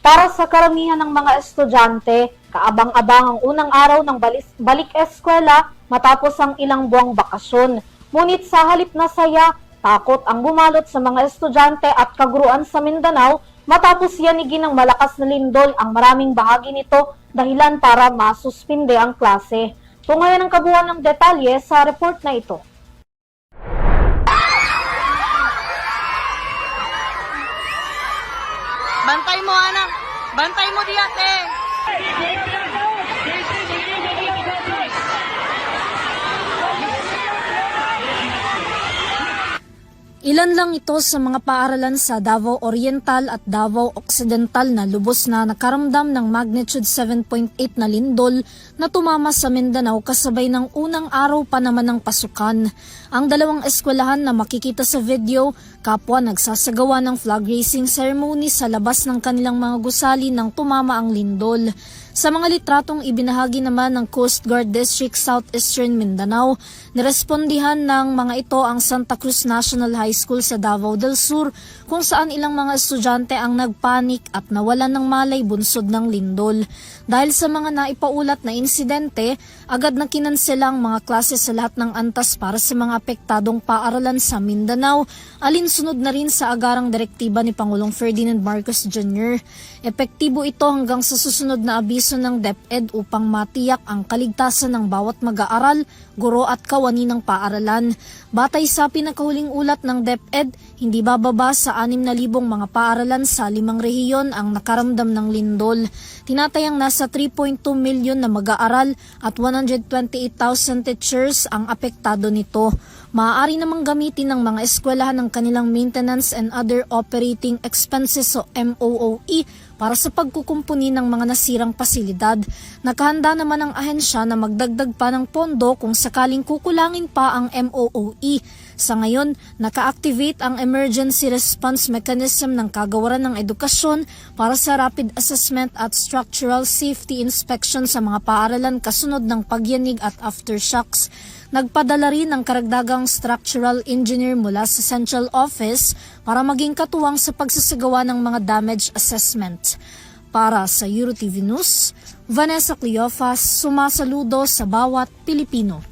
Para sa karamihan ng mga estudyante, kaabang-abang ang unang araw ng balik eskwela matapos ang ilang buwang bakasyon. Ngunit sa halip na saya, takot ang bumalot sa mga estudyante at kaguruan sa Mindanao matapos yanigin ng malakas na lindol ang maraming bahagi nito dahilan para masuspinde ang klase. Tungayan ang kabuuan ng detalye sa report na ito. Bantay mo, anak. Bantay mo, di ate. Ilan lang ito sa mga paaralan sa Davao Oriental at Davao Occidental na lubos na nakaramdam ng magnitude 7.8 na lindol na tumama sa Mindanao kasabay ng unang araw pa naman ng pasukan. Ang dalawang eskwelahan na makikita sa video, kapwa nagsasagawa ng flag raising ceremony sa labas ng kanilang mga gusali nang tumama ang lindol. Sa mga litratong ibinahagi naman ng Coast Guard District Southeastern Mindanao, nirespondihan ng mga ito ang Santa Cruz National High School sa Davao del Sur kung saan ilang mga estudyante ang nagpanik at nawalan ng malay bunsod ng lindol. Dahil sa mga naipaulat na insidente, agad na kinansela ang mga klase sa lahat ng antas para sa mga apektadong paaralan sa Mindanao, alinsunod na rin sa agarang direktiba ni Pangulong Ferdinand Marcos Jr. Epektibo ito hanggang sa susunod na abiso ng DepEd upang matiyak ang kaligtasan ng bawat mag-aaral, guro at kawani ng paaralan. Batay sa pinakahuling ulat ng DepEd, hindi bababa sa 6,000 mga paaralan sa 5 rehiyon ang nakaramdam ng lindol. Tinatayang nasa 3.2 milyon na mag-aaral at 128,000 teachers ang apektado nito. Maaari namang gamitin ng mga eskwelahan ng kanilang maintenance and other operating expenses o MOOE para sa pagkukumpuni ng mga nasirang pasilidad. Nakahanda naman ang ahensya na magdagdag pa ng pondo kung sakaling kukulangin pa ang MOOE. Sa ngayon, naka-activate ang Emergency Response Mechanism ng Kagawaran ng Edukasyon para sa rapid assessment at structural safety inspection sa mga paaralan kasunod ng pagyanig at aftershocks. Nagpadala rin ng karagdagang structural engineer mula sa Central Office para maging katuwang sa pagsasagawa ng mga damage assessment. Para sa EuroTV News, Vanessa Cleofas, sumasaludo sa bawat Pilipino.